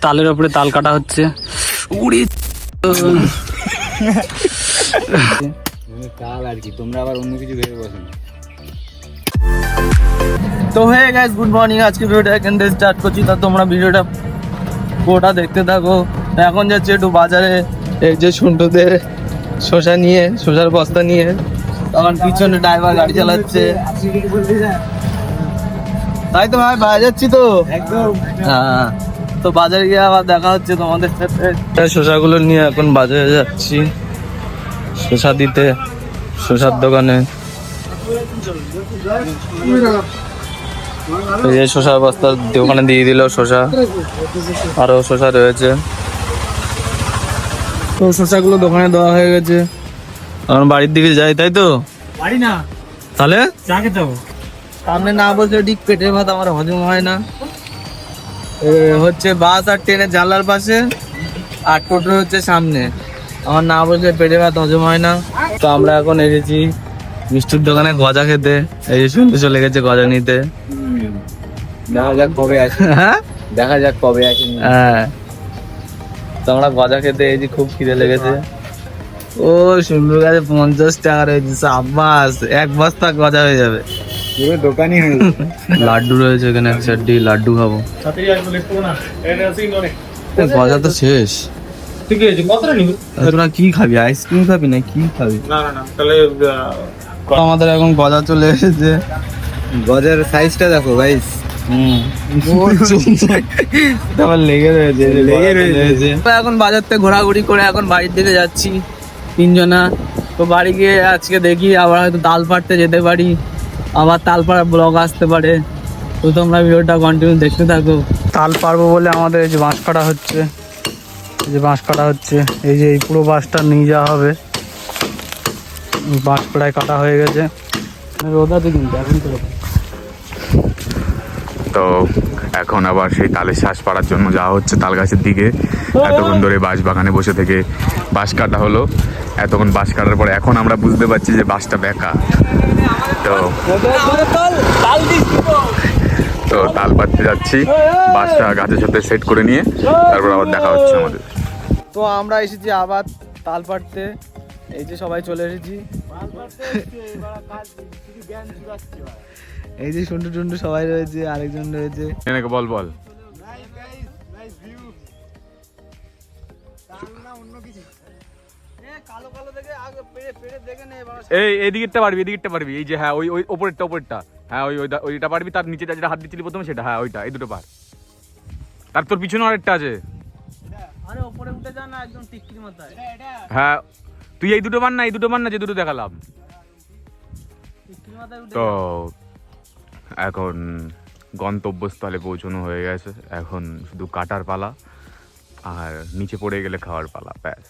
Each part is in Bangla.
তালের উপরে তাল কাটা হচ্ছে। উড়ি তাল আর কি, তোমরা আবার অন্য কিছু ভেবে বসো না। তো হয়ে গাইস, গুড মর্নিং। আজকে ভিডিওটা এখান থেকে স্টার্ট করছি, তা তোমরা ভিডিওটা পুরোটা দেখতে থাকো। এখন যাচ্ছি একটু বাজারে, এই যে সুন্টুদের শসা নিয়ে, শসার বস্তা নিয়ে। তখন পিছনে ড্রাইভার গাড়ি চালাচ্ছে, তাই তো ভাই বাজার যাচ্ছি তো একদম। হ্যাঁ, তো বাজারে গিয়ে আবার দেখা হচ্ছে তোমাদের সাথে। শসাগুলো নিয়ে এখন বাজারে যাচ্ছি শসা দিতে, শসার দোকানে। এই যে শসার বস্তা দোকানে দিয়ে দিল শসা, আরো শসা রয়েছে। তো শসাগুলো দোকানে দেওয়া হয়ে গেছে, এখন বাড়ির দিকে যাই। তাই তো বাড়ি না, তাহলে চা খেতে হবে। সামনে না বলছে ঠিক পেটের ভাত আমার হজম হয় না। হচ্ছে বাস আর ট্রেনের জানলার পাশে, আর টোটো হচ্ছে সামনে। আমার না বলছে পেটের ভাত হজম হয় না। তো আমরা এখন এসেছি মিষ্টির দোকানে গজা খেতে। এই যে শুনতে চলে গেছে গজা নিতে। দেখা যাক কবে আসে, হ্যাঁ দেখা যাক কবে আসে। হ্যাঁ, তো আমরা গজা খেতে এসেছি, খুব খিদে লেগেছে। ও সুন্দর কাছে 50 টাকা রয়েছে, সাব্বাস, এক বস্তা গজা হয়ে যাবে। পুরো দোকানই হয়ে লাড্ডু রয়েছে এখানে, এক চারটি লাড্ডু খাবো। গজা তো শেষ। ঠিক আছে, কতটা নিবি? তোরা কি খাবি, আইসক্রিম খাবি না কি খাবি? না না না, তাহলে আমাদের এখন গজা চলে এসেছে। গজার সাইজটা দেখো গাইস। আমার লেগে রয়েছে। এখন বাজার থেকে ঘোরাঘুরি করে এখন বাড়ির দিকে যাচ্ছি তিনজনা। তো বাড়ি গিয়ে আজকে দেখি আবার হয়তো তাল পাড়তে যেতে পারি, আবার তাল পাড়া ব্লগ আসতে পারে। তো তোমরা ভিডিওটা কন্টিনিউ দেখতে থাকো। তাল পারবো বলে আমাদের এই যে বাঁশ কাটা হচ্ছে, এই যে বাঁশ কাটা হচ্ছে। এই যে এই পুরো বাঁশটা নিয়ে যাওয়া হবে। বাঁশ প্রায় কাটা হয়ে গেছে, রোদাতে কিন্তু এখন তো এখন আবার সেই তালের শ্বাস পাড়ার জন্য যাওয়া হচ্ছে তাল গাছের দিকে। এতক্ষণ ধরে বাঁশ বাগানে বসে থেকে বাঁশ কাটা হলো। এতক্ষণ বাঁশ কাটার পরে এখন আমরা বুঝতে পারছি যে বাঁশটা বেঁকা। তো তাল পাড়তে যাচ্ছি, বাঁশটা গাছের সাথে সেট করে নিয়ে তারপর আবার দেখা হচ্ছে আমাদের। তো আমরা এসেছি আবার তাল পাড়তে। এই যে সবাই চলে এসেছি, এই যে সুন্টু টুন্টু সবাই রয়েছে, আরেকজন রয়েছে। এনেকে বল বল। এই এদিকেরটা পারবি, এদিকেরটা পারবি। এই যে হ্যাঁ, ওই ওই ওপরেরটা হ্যাঁ, ওইটা পারবি। তার নিচে যেটা হাত দিচ্ছিলি প্রথমে সেটা, হ্যাঁ ওইটা, এই দুটো পার। তার তোর পিছনে আরেকটা আছে। আরে উপরে উঠে যা না, একদম টিকটির মাথায়। হ্যাঁ, তুই এই দুটো মান না, এই দুটো মান না, যে দুটো দেখালাম। তো এখন গন্তব্যস্থলে পৌঁছানো হয়ে গেছে, এখন শুধু কাটার পালা আর নিচে পড়ে গেলে খাওয়ার পালা, ব্যাস।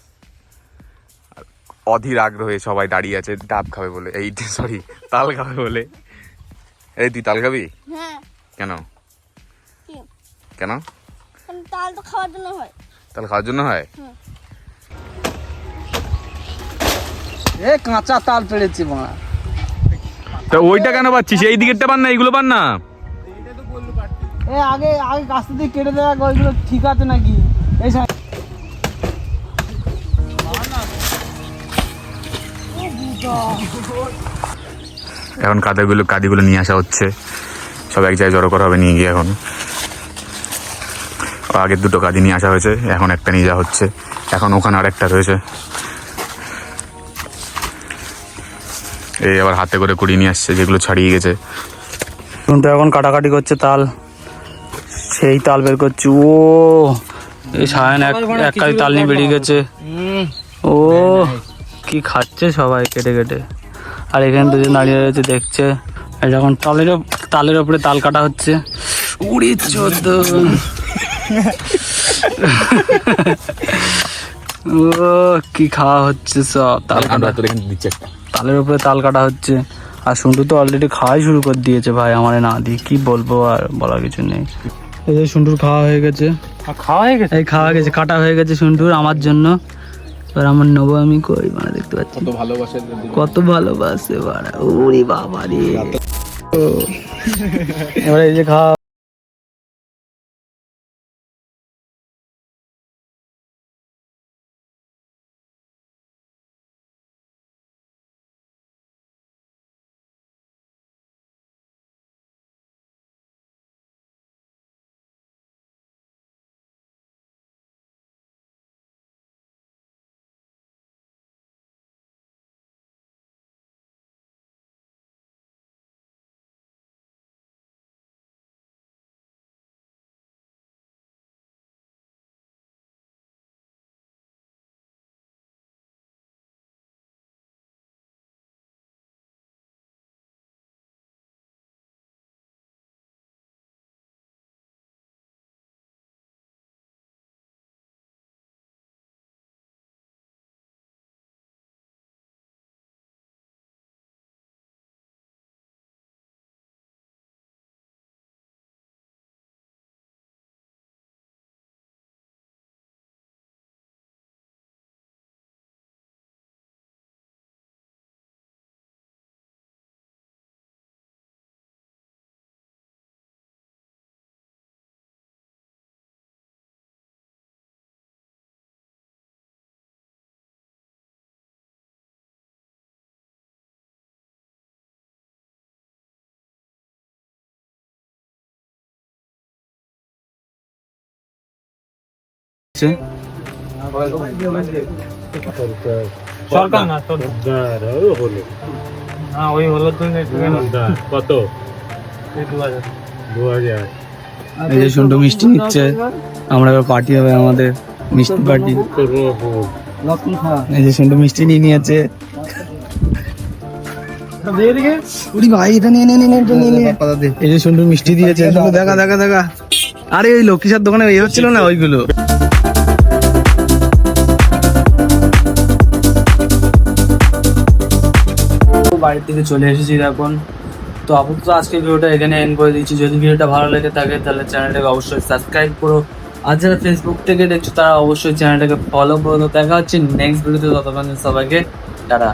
অধীর আগ্রহে সবাই দাঁড়িয়ে আছে ডাব খাবে বলে, এই সরি তাল খাবে বলে। এই তুই তাল খাবি? হ্যাঁ। কেন কি? কেন? তাল তো খাওয়ার জন্য হয়। তাল খাওয়ার জন্য হয়? এ কাঁচা তাল পেড়েছি মা। তো ওইটা কেন পাচ্ছিস? এই দিকেরটা পান না, এইগুলো পান না। এ আগে আগে গাছ দিয়ে কেটে দেওয়া, ওইগুলো ঠিক আছে নাকি? এই এখন কাদিগুলো নিয়ে আসা হচ্ছে, সব এক জায়গায় জড়ো করা হবে নিয়ে গিয়ে। এখন আগের দুটো কাদি নিয়ে আসা হয়েছে, এখন একটা নিয়ে যাওয়া হচ্ছে। এখন ওখানে আর একটা রয়েছে, এই আবার হাতে করে কুড়িয়ে নিয়ে আসছে যেগুলো ছাড়িয়ে গেছে। কিন্তু এখন কাটাকাটি করছে তাল, সেই তাল বের করছে। ও এই সায়ন এক কাদি তাল নিয়ে বেরিয়ে গেছে। ও কি খাচ্ছে সবাই কেটে কেটে, আর এখানে দুজন দাঁড়িয়ে রয়েছে দেখছে। যখন তালের ওপরে তাল কাটা হচ্ছে। উড়ি চোদ্দ ও কি খাওয়া হচ্ছে সব। তাল কাটা, তালের উপরে তাল কাটা হচ্ছে। আর সুন্টু তো অলরেডি খাওয়াই শুরু করে দিয়েছে ভাই, আমারে না দিয়ে কি বলবো, আর বলার কিছু নেই। এই যে সুন্টুর খাওয়া হয়ে গেছে, এই খাওয়া গেছে, কাটা হয়ে গেছে সুন্টুর আমার জন্য। এবার আমার নেবো আমি, কই মানে দেখতে পাচ্ছি কত ভালোবাসে বাড়া। ওরে বাবা রে, এবার এই যে খাওয়া সরকার না সরকার হলো হ্যাঁ ওই হলো তো কত 2000 এই যে সন্টু মিষ্টি নিচ্ছে, আমরা এবার পার্টি হবে আমাদের মিষ্টি পার্টি। এই যে সন্টু মিষ্টি নিয়ে নিয়েছে। উড়ি ভাই এটা নিয়ে এই যে সন্টু মিষ্টি দিয়েছে, সন্টু দেখা দেখা দেখা। আরে ওই লক্ষ্মীসার দোকানে এই হচ্ছিল না ওইগুলো। বাড়ির থেকে চলে এসেছি এখন। তো আপাতত আজকের ভিডিওটা এখানে এন্ড করে দিচ্ছি। যদি ভিডিওটা ভালো লেগে থাকে তাহলে চ্যানেলটাকে অবশ্যই সাবস্ক্রাইব করো, আর যারা ফেসবুক থেকে দেখছো তারা অবশ্যই চ্যানেলটাকে ফলো করো। দেখা হচ্ছে নেক্সট ভিডিওতে, ততক্ষণ সবাইকে টাটা।